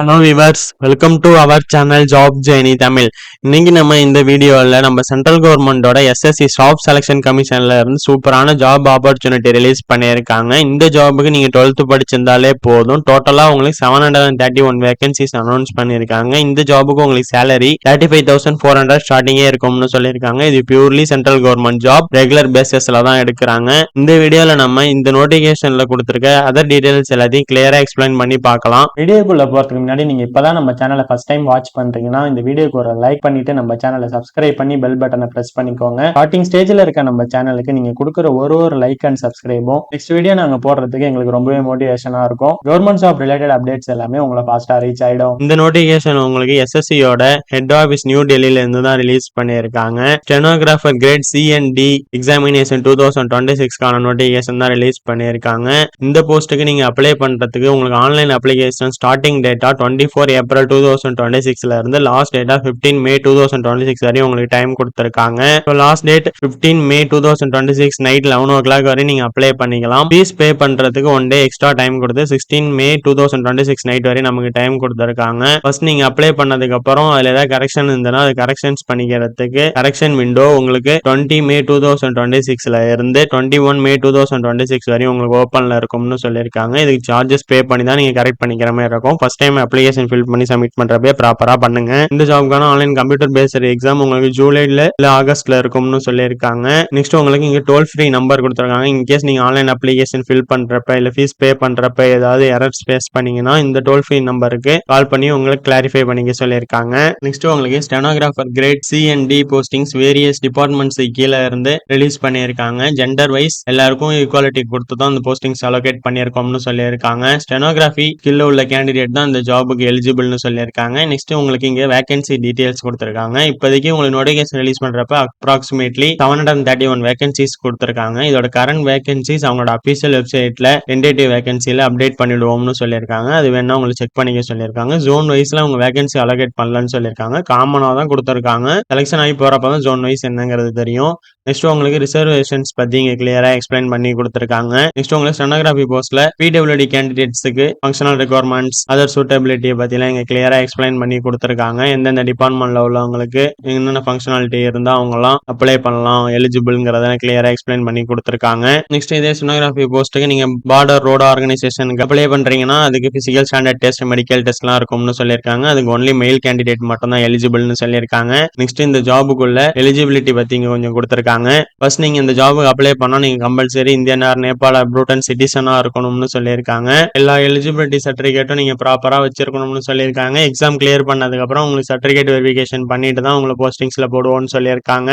Hello viewers, welcome to our channel job journey Tamil. இன்னைக்கு நம்ம இந்த வீடியோவில் நம்ம சென்ட்ரல் கவர்மெண்டோட எஸ்எஸ்சி ஸ்டாஃப் செலெக்ஷன் கமிஷன்ல இருந்து சூப்பரான ஜாப் ஆப்பர்ச்சுனிட்டி ரிலீஸ் பண்ணியிருக்காங்க. இந்த ஜாபுக்கு நீங்கள் 12th படிச்சிருந்தாலே போதும். டோட்டலாக உங்களுக்கு 731 வேகன்சிஸ் அனௌன்ஸ் பண்ணியிருக்காங்க. இந்த ஜாபுக்கு உங்களுக்கு சேலரி 35,400 ஸ்டார்டிங்கே இருக்கும்னு சொல்லியிருக்காங்க. இது purely central government job, regular பேசிஸ்ல தான் எடுக்கிறாங்க. இந்த வீடியோவில் நம்ம இந்த நோட்டிஃபிகேஷன்ல கொடுத்துருக்க அதர் டீடைல்ஸ் எல்லாத்தையும் கிளியரா எக்ஸ்பிளைன் பண்ணி பார்க்கலாம். வீடியோக்குள்ள போறதுக்கு முன்னாடி நீங்க இப்பதான் நம்ம சேனலை ஃபர்ஸ்ட் டைம் வாட்ச் பண்றீங்கன்னா இந்த வீடியோக்கு ஒரு லைக் பண்ணிட்டு நம்ம சேனலை சப்ஸ்கிரைப் பண்ணி பெல் பட்டனை பிரஸ் பண்ணிக்கோங்க. ஸ்டார்டிங் ஸ்டேஜ்ல இருக்க நம்ம சேனலுக்கு நீங்க கொடுக்குற ஒரு லைக் அண்ட் சப்ஸ்கிரைபும் நெக்ஸ்ட் வீடியோ நாங்க போடுறதுக்கு எங்களுக்கு ரொம்பவே மோட்டிவேஷனா இருக்கும். கவர்மெண்ட் ஜாப் ரிலேட்டட் அப்டேட்ஸ் எல்லாமே உங்களை ஃபாஸ்டா ரீச் ஆயிடும். இந்த நோட்டிபிகேஷன் உங்களுக்கு எஸ்எஸ்சியோட ஹெட் ஆஃபீஸ் நியூ டெல்லியில இருந்து தான் ரிலீஸ் பண்ணியிருக்காங்க. Stenographer great CND examination 2026 notification தான் ரிலீஸ் பண்ணியிருக்காங்க. இந்த போஸ்ட்டுக்கு நீங்க அப்ளை பண்றதுக்கு உங்களுக்கு online application starting data 24 April 2026 இருந்து லாஸ்ட் டேட்டா 15 மே 2026 வரையும் உங்களுக்கு டைம் கொடுத்திருக்காங்க. லாஸ்ட் டேட் 15 மே 2026 நைட் 11 o'clock வரை நீங்க அப்ளை பண்ணிக்கலாம். ஃபீஸ் பே பண்றதுக்கு 1 day எக்ஸ்ட்ரா டைம் கொடுத்து 16 மே 2026 நைட் வரை நமக்கு டைம் கொடுத்திருக்காங்க. ஃபர்ஸ்ட் நீங்க அப்ளை பண்ணதுக்கு அப்புறம் அதுல ஏதாவது கரெக்ஷன் இருந்ததுன்னா அது கரெக்ஷன்ஸ் பண்ணிக்கிறதுக்கு கரெக்ஷன் விண்டோ உங்களுக்கு 20 மே 2026 இருந்து 21 மே 2026 வரையும் உங்களுக்கு ஓப்பன்ல இருக்கும்னு சொல்லியிருக்காங்க. இதுக்கு சார்ஜஸ் பே பண்ணி தான் நீங்க கரெக்ட் பண்ணிக்கிற மாதிரி இருக்கும். ஃபர்ஸ்ட் டைம் அப்ளிகேஷன் ஃபில் பண்ணி சப்மிட் பண்றப்பே ப்ராப்பரா பண்ணுங்க. இந்த ஜாப்க்கான ஆன்லைன் கம்ப்யூட்டர் பேஸ்ட் எக்ஸாம் உங்களுக்கு ஜூலைல இல்ல ஆகஸ்ட்ல இருக்கும்னு சொல்லியிருக்காங்க. நெக்ஸ்ட் உங்களுக்கு இங்க டோல் ஃப்ரீ நம்பர் கொடுத்துருக்காங்க. இன்கேஸ் நீங்க ஆன்லைன் அப்ளிகேஷன் ஃபில் பண்றப்ப இல்ல ஃபீஸ் பே பண்றப்ப ஏதாவது எரர்ஸ் ஃபேஸ் பண்ணீங்கன்னா இந்த டோல் ஃப்ரீ நம்பருக்கு கால் பண்ணி உங்களுக்கு கிளாரிஃபை பண்ணிக்க சொல்லியிருக்காங்க. நெக்ஸ்ட் உங்களுக்கு stenographer great CND postings various departments கீழே இருந்து ரிலீஸ் பண்ணியிருக்காங்க. ஜெண்டர் வைஸ் எல்லாருக்கும் ஈக்குவாலிட்டி கொடுத்து தான் இந்த போஸ்டிங்ஸ் அலோகேட் பண்ணியிருக்கோம்னு சொல்லியிருக்காங்க. ஸ்டெனோகிராஃபி ஸ்கில் உள்ள கேண்டிடேட் தான் இந்த ஜாபுக்கு எலிஜிபிள்னு சொல்லியிருக்காங்க. நெக்ஸ்ட் உங்களுக்கு இங்க வேகன்சி டீடைல்ஸ் கொடுத்திருக்காங்க. இப்போதைக்கு உங்களுக்கு நோட்டிஃபிகேஷன் ரிலீஸ் பண்றப்ப அப்ராக்சிமேட்லி 731 வேகன்சிஸ் கொடுத்திருக்காங்க. இதோட கரண்ட் வேகன்சிஸ் அவங்களோட அபிஷியல் வெப்சைட்ல டென்டேட்டிவ் வேகன்சில அப்டேட் பண்ணிடுவோம்னு சொல்லியிருக்காங்க. அது வேணா உங்களுக்கு செக் பண்ணிக்க சொல்லியிருக்காங்க. ஜோன் வைஸ்ல அவங்க வேகன்சி அலோகேட் பண்ணலன்னு சொல்லியிருக்காங்க. காமனா தான் கொடுத்திருக்காங்க. செலக்ஷன் ஆகி போறப்ப தான் ஜோன் வைஸ் என்னங்கிறது தெரியும். நெக்ஸ்ட் உங்களுக்கு ரிசர்வேஷன்ஸ் பத்தி இங்க கிளியரா எக்ஸ்பிளைன் பண்ணி கொடுத்திருக்காங்க. நெக்ஸ்ட் உங்களுக்கு ஸ்டெனோகிராஃபி போஸ்ட்ல PWD கேண்டிடேட்ஸ்க்கு ஃபங்க்ஷனல் ரெக்யர்மெண்ட்ஸ் அதர் சூட்டபிலிட்டியை பத்திலாம் இங்க கிளியரா எக்ஸ்பிளைன் பண்ணி கொடுத்திருக்காங்க. எந்தெந்த டிபார்ட்மெண்ட்ல உள்ளவங்களுக்கு என்னென்ன ஃபங்க்ஷனாலிட்டி இருந்தா அவங்கலாம் அப்ளை பண்ணலாம் எலிஜிபிள்ங்கிறத கிளியரா எக்ஸ்பிளைன் பண்ணி கொடுத்திருக்காங்க. நெக்ஸ்ட் இதே ஸ்டெனோகிராஃபி போஸ்ட்டுக்கு நீங்க பார்டர் ரோட் ஆர்கனைசேஷனுக்கு அப்ளை பண்றீங்கன்னா அதுக்கு பிசிக்கல் ஸ்டாண்டர்ட் டெஸ்ட் மெடிக்கல் டெஸ்ட்லாம் இருக்கும்னு சொல்லியிருக்காங்க. அதுக்கு ஒன்லி மெயில் கேண்டிடேட் மட்டும் தான் எலிஜிபிள்னு சொல்லியிருக்காங்க. நெக்ஸ்ட் இந்த ஜாபுக்குள்ள எலிஜிபிலிட்டி பத்தி இங்க கொஞ்சம் கொடுத்திருக்காங்க. ஃபர்ஸ்ட் நீங்க இந்த ஜாபுக்கு அப்ளை பண்ணா நீங்க கம்பல்சரி இந்தியன் ஆர் நேபாள பூட்டான் சிட்டிசனா இருக்கணும்னு சொல்லியிருக்காங்க. எல்லா எலிஜிபிலிட்டி சர்டிபிகேட்டும் நீங்க ப்ராப்பரா வச்சிருக்கணும்னு சொல்லியிருக்காங்க. எக்ஸாம் கிளியர் பண்ணதுக்கு அப்புறம் உங்களுக்கு சர்டிபிகேட் வெரிஃபிகேஷன் பண்ணிட்டு தான் உங்களை போஸ்டிங்ஸ்ல போடுவோம்னு சொல்லியிருக்காங்க.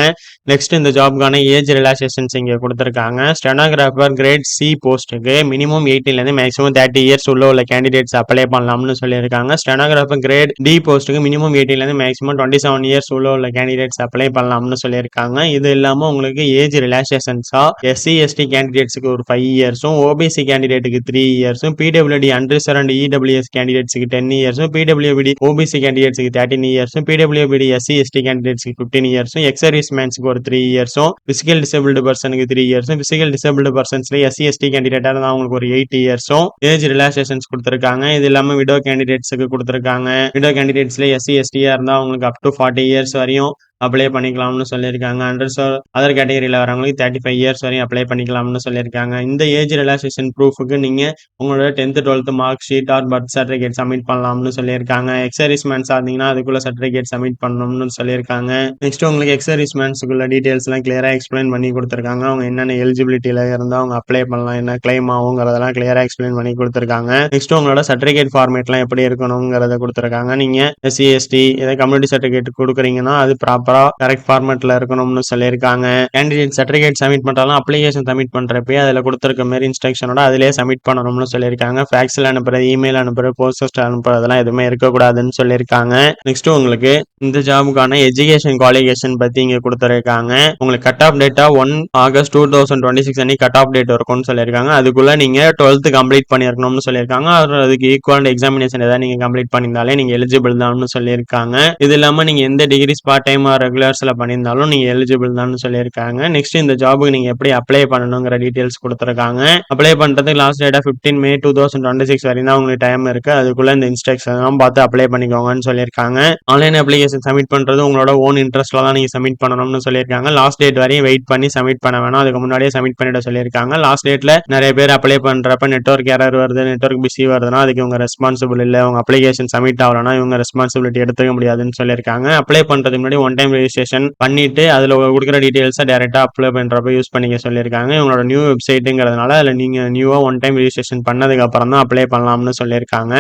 நெக்ஸ்ட் இந்த ஜாப்க்கான ஏஜ் ரிலாக்சேஷன்ஸ் இங்க கொடுத்திருக்காங்க. ஸ்டெனோகிராஃபர் கிரேட் C போஸ்ட்டுக்கு மினிமம் 18ல இருந்து மேக்ஸிமம் 30 இயர்ஸ் உள்ள கேண்டிடேட்ஸ் அப்ளை பண்ணலாம்னு சொல்லியிருக்காங்க. ஸ்டெனோகிராஃபர் கிரேட் D போஸ்ட்டுக்கு மினிமம் 18ல இருந்து மேக்ஸிமம் 27 இயர்ஸ் உள்ள கேண்டிடேட்ஸ் அப்ளை பண்ணலாம்னு சொல்லியிருக்காங்க. இது இல்லாம உங்களுக்கு ஏஜ் ரிலாக்சேஷன்ஸா SC/ST கேண்டிடேட்ஸ்க்கு ஒரு 5 இயர்ஸும் OBC கேண்டிடேட்டுக்கு 3 இயர்ஸும் PWD அன்ரிசர்வ்டு EWS கேண்டிடேட்ஸ்க்கு 10 இயர்ஸும் PWD OBC கேண்டிடேட்ஸ்க்கு 13 இயர்ஸும் PWD SC/ST கேண்டிடேட்ஸ்க்கு 15 இயர்ஸும் எக்ஸ் சர்வீஸ் மேன்ஸ்க்கு ஒரு 3 இயர்ஸும் பிசிக்கல் டிசேபிள்டு பர்சனுக்கு 3 இயர்ஸும் பிசிக்கல் டிசேபிள்டு பர்சன்ஸ்ல SC/ST கேண்டிடேட்டா இருந்தா அவங்களுக்கு ஒரு 8 இயர்ஸும் ஏஜ் ரிலாக்சேஷன்ஸ் கொடுத்திருக்காங்க. இது இல்லாம விடோ கேண்டிடேட்ஸ்க்கு கொடுத்திருக்காங்க. விடோ கேண்டிடேட்ஸ்ல SC/ST இருந்தா அவங்களுக்கு அப் டு 40 இயர்ஸ் வரையும் அப்ளை பண்ணிக்கலாம்னு சொல்லியிருக்காங்க. அதர் கேட்டகரியில வரவங்களுக்கு 35 இயர்ஸ் வரையும் அப்ளை பண்ணிக்கலாம்னு சொல்லியிருக்காங்க. இந்த ஏஜ் ரிலாக்சேஷன் ப்ரூஃபுக்கு நீங்க உங்களோட 10th 12th mark sheet or birth certificate submit பண்ணலாம்னு சொல்லியிருக்காங்க. எக்ஸ் சர்வீஸ் மேன்ஸ் இருந்தீங்கன்னா அதுக்குள்ள சர்டிஃபிகேட் சப்மிட் பண்ணணும்னு சொல்லியிருக்காங்க. நெக்ஸ்ட் உங்களுக்கு எக்ஸ் சர்வீஸ் மேன்ஸுக்குள்ள டீடைல்ஸ் எல்லாம் கிளியரா எக்ஸ்பிளைன் பண்ணி கொடுத்திருக்காங்க. அவங்க என்னென்ன எலிஜிபிலிட்டியில இருந்தா அவங்க அப்ளை பண்ணலாம், என்ன கிளைம் ஆகுங்கிறதெல்லாம் கிளியரா எக்ஸ்பிளைன் பண்ணி கொடுத்திருக்காங்க. நெக்ஸ்ட் உங்களோட சர்டிஃபிகேட் ஃபார்மேட்லாம் எப்படி இருக்கணுங்கிறத கொடுத்திருக்காங்க. நீங்க SC/ST ஏதாவது கம்யூனிட்டி சர்டிஃபிகேட் கொடுக்குறீங்கன்னா அது ப்ராப்பரா கரெக்ட் ஃபார்மேட்ல இருக்கணும்னு சொல்லியிருக்காங்க. கேண்டிடேட் சர்டிஃபிகேட் சப்மிட் பண்றாலும் அப்ளிகேஷன் சப்மிட் பண்றப்ப அதுல கொடுத்திருக்க மாதிரி இன்ஸ்ட்ரக்ஷனோட அதிலே சப்மிட் பண்ணணும்னு சொல்லியிருக்காங்க. ஃபேக்ஸ்ல அனுப்புறது, இமெயில் அனுப்புறது, போஸ்ட் அனுப்புறதெல்லாம் எதுவுமே இருக்கக்கூடாதுன்னு சொல்லியிருக்காங்க. நெக்ஸ்ட் உங்களுக்கு இந்த ஜாபுக்கான எஜுகேஷன் குவாலிஃபிகேஷன் பத்தி இங்க கொடுத்திருக்காங்க. உங்களுக்கு கட் ஆஃப் டேட்டா 1 ஆகஸ்ட் 2026 அன்னைக்கு கட் ஆஃப் டேட் இருக்கும்னு சொல்லியிருக்காங்க. அதுக்குள்ள நீங்க 12th கம்ப்ளீட் பண்ணிருக்கணும்னு சொல்லியிருக்காங்க. அதுக்கு ஈக்குவல் எக்ஸாமினேஷன் ஏதாவது நீங்க கம்ப்ளீட் பண்ணியிருந்தாலே நீங்க எலிஜிபிள் தான் சொல்லியிருக்காங்க. இது இல்லாம நீங்க எந்த டிகிரி பார்ட் டைம் ஆர் ரெகுலர்ஸ்ல பண்ணியிருந்தாலும் நீங்க எலிஜிபிள் தான் சொல்லியிருக்காங்க. நெக்ஸ்ட் இந்த ஜாபுக்கு நீங்க எப்படி அப்ளை பண்ணணுங்கிற டீடைல்ஸ் கொடுத்துருக்காங்க. அப்ளை பண்றதுக்கு லாஸ்ட் டேட்டா 15 May 2026 வரையும் தான் உங்களுக்கு டைம் இருக்கு. அதுக்குள்ள இந்த இன்ஸ்ட்ரக்ஷன் பார்த்து அப்ளை பண்ணிக்கோங்கன்னு சொல்லியிருக்காங்க. ஆன்லைன் அப்ளிகேஷன் சப்மிட் பண்றது உங்களோட ஓன் இன்ட்ரெஸ்ட்ல தான் நீங்க சப்மிட் பண்ணணும்னு சொல்லியிருக்காங்க. லாஸ்ட் டேட் வரையும் வெயிட் பண்ணி சப்மிட் பண்ண வேணாம். அதுக்கு முன்னாடியே சப்மிட் பண்ணிட சொல்லியிருக்காங்க. லாஸ்ட் டேட்ல நிறைய பேர் அப்ளை பண்றப்ப நெட்வொர்க் எரர் வருது, நெட்வொர்க் பிஸி வருதுன்னா அதுக்கு இவங்க ரெஸ்பான்சிபிள் இல்ல. உங்க அப்ளிகேஷன் சப்மிட் ஆகலன்னா இவங்க ரெஸ்பான்சிபிலிட்டி எடுத்துக்க முடியாதுன்னு சொல்லியிருக்காங்க. அப்ளை பண்றதுக்கு முன்னாடி ஒன் டைம் ரெஜிஸ்ட்ரேஷன் பண்ணிட்டு அதுல கொடுக்குற டீடைல்ஸை டைரக்டா அப்ளை பண்றப்ப யூஸ் பண்ணிக்க சொல்லியிருக்காங்க. இவங்களோட நியூ வெப்சைட்டுங்கிறதுனால அதுல நீங்க நியூவா ஒன் டைம் ரெஜிஸ்ட்ரேஷன் பண்ணதுக்கு அப்புறம் தான் அப்ளை பண்ணலாம்னு சொல்லியிருக்காங்க.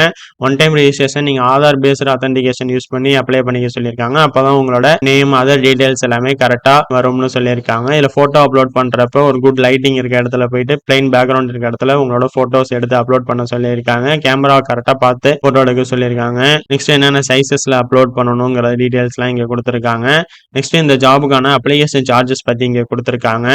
ஒன் டைம் ரெஜிஸ்ட்ரேஷன் நீங்க ஆதார் பேஸ்ட் அத்தன்டிகேஷன் யூஸ் பண்ணி அப்ளை பண்ணிக்க சொல்லியிருக்காங்க. அப்பதான் உங்களோட நேம் அதர் டீடைல்ஸ் எல்லாமே கரெக்டா வரும்னு சொல்லியிருக்காங்க. இதுல போட்டோ அப்லோட் பண்றப்ப ஒரு குட் லைட்டிங் இருக்க இடத்துல போயிட்டு பிளைன் பேக்ரவுண்ட் இருக்க இடத்துல உங்களோட போட்டோஸ் எடுத்து அப்லோட் பண்ண சொல்லியிருக்காங்க. கேமரா கரெக்டா பார்த்து போட்டோ எடுக்க சொல்லியிருக்காங்க. நெக்ஸ்ட் என்னென்ன சைசஸ்ல அப்லோட் பண்ணணுங்கிற டீடைல்ஸ்லாம் இங்க கொடுத்துருக்காங்க. நெக்ஸ்ட் இந்த ஜாபுக்கான அப்ளிகேஷன் சார்ஜஸ் பத்தி இங்க கொடுத்துருக்காங்க.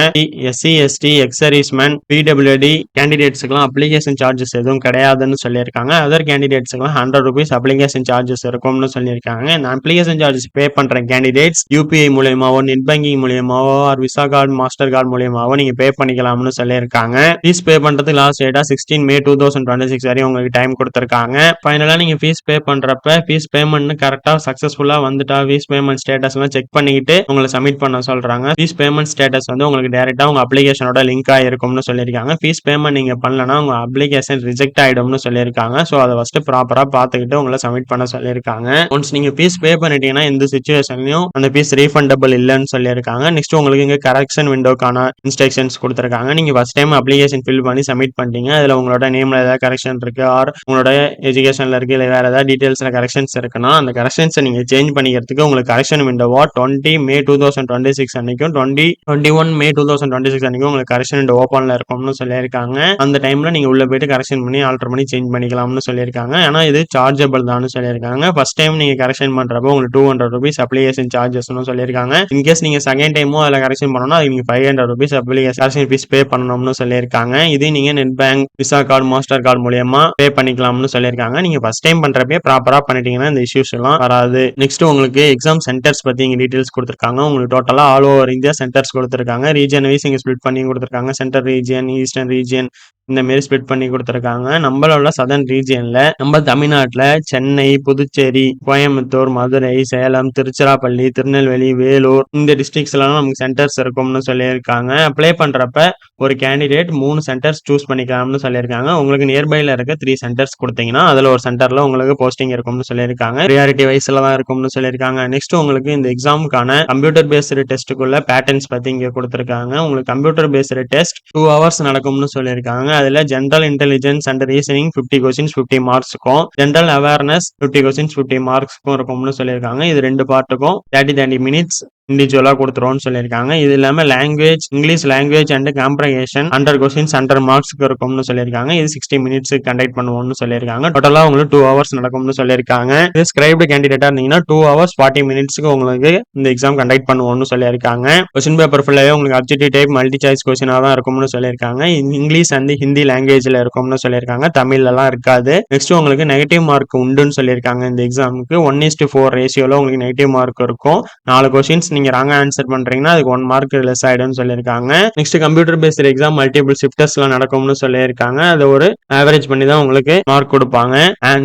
எஸ்சி எஸ்டி எக்ஸர்வீஸ்மேன் பிடபிள்யூடி கேண்டிடேட்ஸ்க்குலாம் அப்ளிகேஷன் சார்ஜஸ் எதுவும் கிடையாதுன்னு சொல்லியிருக்காங்க. அதர் கேண்டிடேட்ஸ்க்குலாம் ₹100 அப்ளிகேஷன் சார்ஜஸ் இருக்கும்னு சொல்லியிருக்காங்க. இந்த அப்ளிகேஷன் சார்ஜஸ் பே பண்ற கேண்டிடேட்ஸ் யூபிஐ மூலியமாவோ நெட் பேங்கிங் மூலியமாவோ விசா கார்டு மாஸ்டர் கார்டு மூலியமாவோ நீங்க பே பண்ணிக்கலாம்னு சொல்லியிருக்காங்க. ஃபீஸ் பே பண்றதுக்கு லாஸ்ட் டேட்டா 16 May 2026 வரையும் உங்களுக்கு டைம் கொடுத்துருக்காங்க. ஃபைனலா நீங்க ஃபீஸ் பே பண்றப்ப ஃபீஸ் பேமெண்ட் கரெக்டா சக்சஸ்ஃபுல்லா வந்துட்டா ஃபீஸ் பேமெண்ட் ஸ்டேட்டஸ் எல்லாம் செக் பண்ணிக்கிட்டு உங்களை சப்மிட் பண்ண சொல்றாங்க. ஃபீஸ் பேமெண்ட் ஸ்டேட்டஸ் வந்து உங்களுக்கு டைரக்டா உங்க அப்ளிகேஷனோட லிங்க் ஆயிருக்கும்னு சொல்லியிருக்காங்க. ஃபீஸ் பேமெண்ட் நீங்க பண்ணலன்னா உங்க அப்ளிகேஷன் ரிஜெக்ட் ஆயிடும்னு சொல்லியிருக்காங்க. ஸோ அதை ஃபர்ஸ்ட் ப்ராப்பரா பார்த்துக்கிட்டு உங்களை சப்மிட் பண்ண சொல்லியிருக்காங்க. ஒன்ஸ் நீங்க ஃபீஸ் பே பண்ணிட்டீங்கன்னா எந்த சுச்சுவேஷன்லயும் அந்த ஃபீஸ் ரீஃபண்டபிள் இல்லைன்னு சொல்லியிருக்காங்க. நெக்ஸ்ட் உங்களுக்கு இங்க கரெக்ஷன் விண்டோக்கான இன்ஸ்ட்ரக்ஷன்ஸ் கொடுத்துருக்காங்க. நீங்க ஃபர்ஸ்ட் டைம் அப்ளிகேஷன் ஃபில் பண்ணி சப்மிட் பண்ணிட்டீங்க. அதுல உங்களோட நேம்ல ஏதாவது கரெக்ஷன் இருக்கு ஆர் உங்களோட எஜுகேஷன்ல இருக்கு இல்லை வேற ஏதாவது டீடைல்ஸ்ல கரெக்ஷன்ஸ் இருக்குன்னா அந்த கரெக்ஷன்ஸை நீங்க சேஞ்ச் பண்ணிக்கிறதுக்கு உங்களுக்கு கரெக்ஷன் விண்டோவா 20 May 2026 அன்னைக்கும் 21 May 2026 அன்னைக்கும் உங்களுக்கு கரெக்ஷன் விண்டோ ஓப்பன்ல இருக்கும்னு சொல்லியிருக்காங்க. அந்த டைம்ல நீங்க உள்ள போயிட்டு கரெக்ஷன் பண்ணி ஆல்டர் பண்ணி சேஞ்ச் பண்ணிக்கலாம்னு சொல்லியிருக்காங்க. ஆனா இது சார்ஜபிள் தான் சொல்லியிருக்காங்க. ஃபர்ஸ்ட் டைம் நீங்க கரெக்ஷன் பண்றப்போ உங்களுக்கு ₹200 அப்ளிகேஷன் சார்ஜஸ்னு சொல்லியிருக்காங்க. இன்கேஸ் நீங்க செகண்ட் டைமும் அதில் கரெக்ஷன் பண்ணணும் அதுக்கு நீங்க ₹500 அப்ளிகேஷன் ஃபீஸ் பே பண்ணணும்னு சொல்லியிருக்காங்க. இது நீங்க net bank visa card master card மூலியமா பே பண்ணிக்கலாம்னு சொல்லியிருக்காங்க. நீங்க ஃபர்ஸ்ட் டைம் பண்றப்பே ப்ராப்பரா பண்ணிட்டீங்கன்னா இந்த இஷ்யூஸ் எல்லாம் வராது. நெக்ஸ்ட் உங்களுக்கு எக்ஸாம் சென்டர்ஸ் பத்தி இங்க டீடைல்ஸ் கொடுத்துருக்காங்க. உங்களுக்கு டோட்டலா ஆல் ஓவர் இந்தியா சென்டர்ஸ் கொடுத்துருக்காங்க. ரீஜன் வைஸ் இங்க ஸ்பிளிட் பண்ணி கொடுத்துருக்காங்க. சென்ட்ரல் ரீஜியன், ஈஸ்டர்ன் ரீஜியன் இந்த மாரி ஸ்பிளிட் பண்ணி கொடுத்துருக்காங்க. நம்மளோட சதர்ன் ரீஜியன்ல நம்ம தமிழ்நாட்டுல சென்னை, புதுச்சேரி, கோயம்புத்தூர், மதுரை, சேலம், திருச்சிராப்பள்ளி, திருநெல்வேலி, வேலூர் இந்த டிஸ்ட்ரிக்ட்ஸ் எல்லாம் நமக்கு சென்டர்ஸ் இருக்கும்னு சொல்லியிருக்காங்க. அப்ளை பண்றப்ப ஒரு கேண்டிடேட் 3 சென்டர்ஸ் சூஸ் பண்ணிக்கலாம்னு சொல்லியிருக்காங்க. உங்களுக்கு நியர்பைல இருக்க 3 சென்டர்ஸ் கொடுத்தீங்கன்னா அதுல ஒரு சென்டர்ல உங்களுக்கு போஸ்டிங் இருக்கும்னு சொல்லியிருக்காங்க. ப்ரியாரிட்டி வைஸ்ல தான் இருக்கும்னு சொல்லியிருக்காங்க. நெக்ஸ்ட் உங்களுக்கு இந்த எக்ஸாமுக்கான கம்ப்யூட்டர் பேஸ்டு டெஸ்ட்டுக்குள்ள பேட்டர்ன்ஸ் பத்தி இங்க கொடுத்துருக்காங்க. உங்களுக்கு கம்ப்யூட்டர் பேஸ்டு டெஸ்ட் 2 hours நடக்கும்னு சொல்லியிருக்காங்க. அதுல general intelligence and reasoning 50 questions 50 மார்க்ஸ்க்கும், ஜெனரல் அவேர்னஸ் 50 கொஸ்டின்ஸ் 50 மார்க்ஸ்க்கும் இருக்கும்னு சொல்லியிருக்காங்க. இது 2 பார்ட்டுக்கும் 30 மினிட்ஸ் இண்டிவிஜுவலா கொடுத்துருவோம்னு சொல்லியிருக்காங்க. இது இல்லாம language English language and comprehension 100 questions 100 மார்க்ஸ்க்கு இருக்கும்னு சொல்லியிருக்காங்க. இது 60 மினிட்ஸ் கண்டக்ட் பண்ணுவோம்னு சொல்லியிருக்காங்க. டோட்டலா உங்களுக்கு 2 hours நடக்கும்னு சொல்லியிருக்காங்க. இது ஸ்கிரைப்டு கேண்டிடேட்டா இருந்தீங்கன்னா 2 hours 40 மினிட்ஸ்க்கு உங்களுக்கு இந்த எக்ஸாம் கண்டக்ட் பண்ணுவோம்னு சொல்லியிருக்காங்க. கொஸ்டின் பேப்பர் ஃபுல்லாவே உங்களுக்கு அப்ஜெக்டிவ் டைப் மல்டி சாய்ஸ் கொஸ்டினா தான் இருக்கும்னு சொல்லியிருக்காங்க. இங்கிலீஷ் அண்ட் ஹிந்தி லாங்குவேஜ்ல இருக்கும்னு சொல்லியிருக்காங்க. தமிழ்ல எல்லாம் இருக்காது. நெக்ஸ்ட் உங்களுக்கு நெகட்டிவ் மார்க் உண்டுன்னு சொல்லியிருக்காங்க. இந்த எக்ஸாமுக்கு 1:4 ரேஷியோல உங்களுக்கு நெகட்டிவ் மார்க் இருக்கும். 4 கொஸ்டின்ஸ் நீங்க ராங்கா ஆன்சர் பண்றீங்கன்னா அதுக்கு 1 மார்க் லெஸ் ஆயிடும்னு சொல்லியிருக்காங்க. Next computer based exam multiple ஷிஃப்டர்ஸ்ல நடக்கும்னு சொல்லியிருக்காங்க. அது ஒரு ஆவரேஜ் பண்ணி தான் உங்களுக்கு மார்க் கொடுப்பாங்க.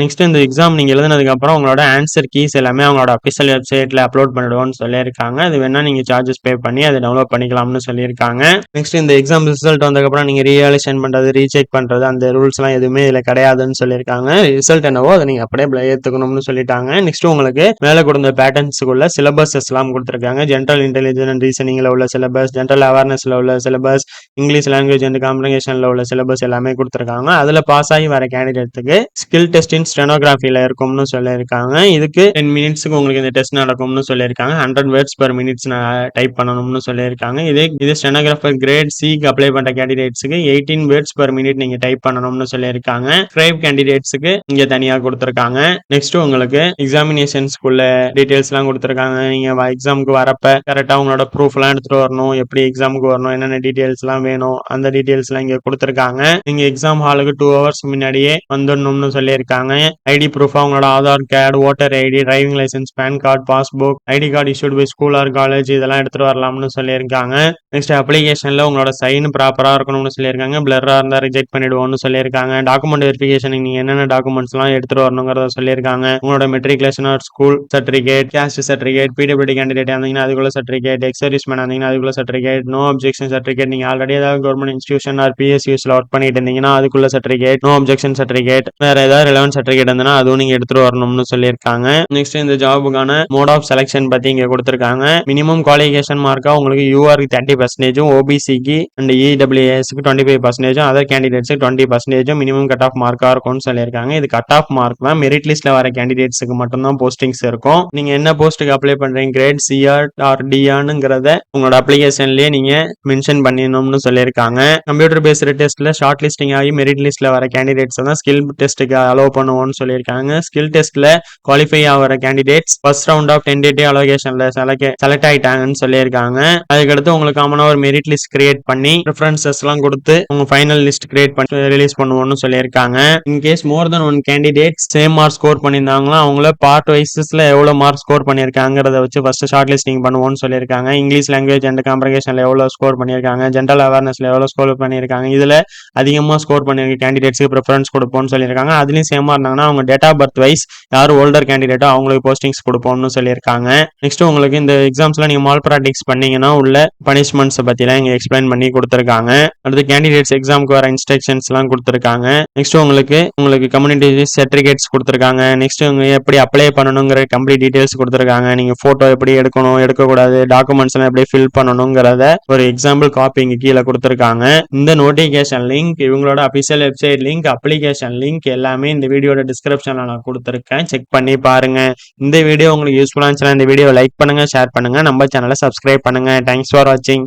நெக்ஸ்ட் இந்த எக்ஸாம் நீங்க எழுதுனதுக்கு அப்புறம் உங்களோட ஆன்சர் கீஸ் எல்லாமே அவங்களோட அபிஷியல் வெப்சைட்ல அப்லோட் பண்ணிடுவோம்னு சொல்லியிருக்காங்க. அது வேணா நீங்க சார்ஜஸ் பே பண்ணி அதை டவுன்லோட் பண்ணிக்கலாம்னு சொல்லியிருக்காங்க. நெக்ஸ்ட் இந்த எக்ஸாம் ரிசல்ட் வந்ததுக்கப்புறம் நீங்க ரீவாலுவேஷன் பண்றது ரீசெக் பண்றது அந்த ரூல்ஸ் எல்லாம் எதுவுமே இதுல கிடையாதுன்னு சொல்லியிருக்காங்க. ரிசல்ட் என்னவோ அதை நீங்க அப்படியே ஏத்துக்கணும்னு சொல்லிட்டாங்க. நெக்ஸ்ட் உங்களுக்கு மேல கொடுத்த பேட்டர்ன்ஸுக்குள்ள சிலபஸஸ் எல்லாம் கொடுத்துருக்காங்க. ஜெனரல் இன்டெலிஜென்ஸ் அண்ட் ரீசனிங்ல உள்ள சிலபஸ், ஜெனரல் அவேர்னஸ்ல உள்ள சிலபஸ், இங்கிலீஷ் லாங்குவேஜ் அண்ட் காம்ப்ரிஹென்ஷன்ல உள்ள சிலபஸ் எல்லாமே கொடுத்துருக்காங்க. அதுல பாஸ் ஆகி வர கேண்டிடேட்டுக்கு ஸ்கில் டெஸ்ட் இன் ஸ்டெனோகிராஃபில இருக்கும்னு சொல்லியிருக்காங்க. இதுக்கு 10 மினிட்ஸ்க்கு உங்களுக்கு இந்த டெஸ்ட் நடக்கும்னு சொல்லியிருக்காங்க. 100 words per minute டைப் பண்ணணும்னு சொல்லியிருக்காங்க. இது ஸ்டெனோகிராஃபர் கிரேட் சிக்கு அப்ளை பண்ற கேண்டிடேட்ஸ்க்கு 18 words per minute நீங்க டைப் பண்ணணும்னு சொல்லியிருக்காங்க. ஸ்கிரைப் கேண்டிடேட்ஸ்க்கு இங்க தனியா கொடுத்துருக்காங்க. நெக்ஸ்ட் உங்களுக்கு எக்ஸாமினேஷன்ஸ்க்குள்ள டீடைல்ஸ் எல்லாம் கொடுத்துருக்காங்க. நீங்க எக்ஸாமுக்கு வர வரப்ப கரெக்டா உங்களோட ப்ரூஃப் எல்லாம் எடுத்துட்டு வரணும், எப்படி எக்ஸாமுக்கு வரணும், என்னென்ன டீடைல்ஸ் எல்லாம் வேணும், அந்த டீடைல்ஸ் எல்லாம் இங்க கொடுத்திருக்காங்க. நீங்க எக்ஸாம் ஹாலுக்கு 2 ஹவர்ஸ் முன்னாடியே வந்துடணும்னு சொல்லியிருக்காங்க. ஐடி ப்ரூஃபா உங்களோட Aadhaar card, voter ID, driving licence, PAN card, passbook, ID card issued by school or college இதெல்லாம் எடுத்துட்டு வரலாம்னு சொல்லியிருக்காங்க. நெக்ஸ்ட் அப்ளிகேஷன்ல உங்களோட சைன் ப்ராப்பரா இருக்கணும்னு சொல்லியிருக்காங்க. பிளர்ரா இருந்தா ரிஜெக்ட் பண்ணிடுவோம்னு சொல்லியிருக்காங்க. டாக்குமெண்ட் வெரிஃபிகேஷன் நீங்க என்னென்ன டாக்குமெண்ட்ஸ் எல்லாம் எடுத்துட்டு வரணுங்கிறத சொல்லியிருக்காங்க. உங்களோட matriculation or school certificate, caste certificate, PWD candidate இருந்தீங்கன்னா அதுக்குள்ள சர்டிபிகேட், எக்ஸ் சர்வீஸ்மேன் இருந்தீங்கன்னா அதுக்குள்ள சர்டிபிகேட், நோ அப்ஜெக்ஷன் சர்டிபிகேட், நீங்க ஆல்ரெடி ஏதாவது கவர்மெண்ட் இன்ஸ்டிடியூஷன் ஆர் பிஎஸ்யூஸ்ல ஒர்க் பண்ணிட்டு இருந்தீங்கன்னா அதுக்குள்ள சர்டிபிகேட், நோ அப்ஜெக்ஷன் சர்டிபிகேட், வேற ஏதாவது ரெலவென்ட் சர்டிபிகேட் இருந்ததுன்னா அதுவும் நீங்க எடுத்துட்டு வரணும்னு சொல்லியிருக்காங்க. நெக்ஸ்ட் இந்த ஜாபுக்கான மோட் ஆஃப் செலக்ஷன் பத்தி இங்க கொடுத்திருக்காங்க. மினிமம் குவாலிஃபிகேஷன் மார்க்கா உங்களுக்கு யூஆருக்கு 30%, ஓபிசிக்கு அண்ட் இடபிள்யூஎஸ்க்கு 25%, அதர் கேண்டிடேட்ஸுக்கு 20% மினிமம் கட் ஆஃப் மார்க்கா இருக்கும்னு சொல்லியிருக்காங்க. இது கட் ஆஃப் மார்க் தான். மெரிட் லிஸ்ட்ல வர கேண்டிடேட்ஸுக்கு மட்டும்தான் போஸ்டிங்ஸ் இருக்கும். நீங்க என்ன போஸ்ட்டுக்கு அப்ளை பண்றீங்க, கிரேட் சிஆர் ஆர் டிஆனுங்கிறத உங்களோட அப்ளிகேஷன்லயே நீங்க மென்ஷன் பண்ணிடணும்னு சொல்லியிருக்காங்க. கம்ப்யூட்டர் பேஸ்டு டெஸ்ட்ல ஷார்ட் லிஸ்டிங் ஆகி மெரிட் லிஸ்ட்ல வர கேண்டிடேட்ஸ் தான் ஸ்கில் டெஸ்ட்டுக்கு அலோவ் பண்ணுவோம்னு சொல்லியிருக்காங்க. ஸ்கில் டெஸ்ட்ல குவாலிஃபை ஆகிற candidates first round of tentative அலோகேஷன்ல செலக்ட் ஆயிட்டாங்கன்னு சொல்லியிருக்காங்க. அதுக்கடுத்து உங்களுக்கு காமனா ஒரு மெரிட் லிஸ்ட் கிரியேட் பண்ணி ரெஃபரன்சஸ் எல்லாம் கொடுத்து உங்க ஃபைனல் லிஸ்ட் கிரியேட் பண்ணி ரிலீஸ் பண்ணுவோம்னு சொல்லியிருக்காங்க. In case more than 1 candidate same mark score பண்ணியிருந்தாங்களா அவங்கள பார்ட் வைஸ்ல எவ்வளவு மார்க் ஸ்கோர் பண்ணியிருக்காங்கிறத வச்சு ஃபர்ஸ்ட் ஷார்ட் லிஸ்டிங் பண்ணுவோம்னு சொல்லியிருக்காங்க. இங்கிலீஷ் லாங்குவேஜ் அண்ட் காம்ப்ரிகேஷன்ல எவ்வளவு ஸ்கோர் பண்ணியிருக்காங்க, ஜென்ரல் அவேர்னஸ்ல எவ்வளவு ஸ்கோர் பண்ணியிருக்காங்க, இதுல அதிகமா ஸ்கோர் பண்ணியிருக்க கேண்டிடேட்ஸ்க்கு ப்ரிஃபரன்ஸ் கொடுப்போம்னு சொல்லியிருக்காங்க. அதுலயும் சேமா இருந்தாங்கன்னா அவங்க டேட் ஆஃப் பர்த் வைஸ் யார் ஓல்டர் கேண்டிடேட்டோ அவங்களுக்கு போஸ்டிங்ஸ் கொடுப்போம்னு சொல்லியிருக்காங்க. நெக்ஸ்ட் உங்களுக்கு இந்த எக்ஸாம்ஸ்ல நீங்க மால் ப்ராக்டிக்ஸ் பண்ணீங்கன்னா உள்ள பனிஷ்மெண்ட்ஸ் பத்திலாம் இங்க எக்ஸ்பிளைன் பண்ணி கொடுத்திருக்காங்க. அடுத்து கேண்டிடேட்ஸ் எக்ஸாமுக்கு வர இன்ஸ்ட்ரக்ஷன்ஸ் எல்லாம் கொடுத்திருக்காங்க. நெக்ஸ்ட் உங்களுக்கு கம்யூனிட்டி சர்டிபிகேட்ஸ் கொடுத்திருக்காங்க. நெக்ஸ்ட் எப்படி அப்ளை பண்ணணுங்கிற கம்ப்ளீட் டீடைல்ஸ் கொடுத்திருக்காங்க. நீங்க போட்டோ எப்படி எடுக்கணும், எடுக்கக்கூடாது, டாக்குமெண்ட்ஸ் எல்லாம் எப்படி ஃபில் பண்ணணுங்கிறத ஒரு எக்ஸாம்பிள் காப்பி இங்க கீழே கொடுத்திருக்காங்க. இந்த நோட்டிபிகேஷன் லிங்க், இவங்களோட official website link, application link எல்லாமே இந்த வீடியோட டிஸ்கிரிப்ஷன்ல நான் கொடுத்திருக்கேன். செக் பண்ணி பாருங்க. இந்த வீடியோ உங்களுக்கு யூஸ்ஃபுல்லா இருந்துச்சுன்னா இந்த வீடியோ லைக் பண்ணுங்க, ஷேர் பண்ணுங்க, நம்ம சேனலை சப்ஸ்கிரைப் பண்ணுங்க. தேங்க்ஸ் ஃபார் வாட்சிங்.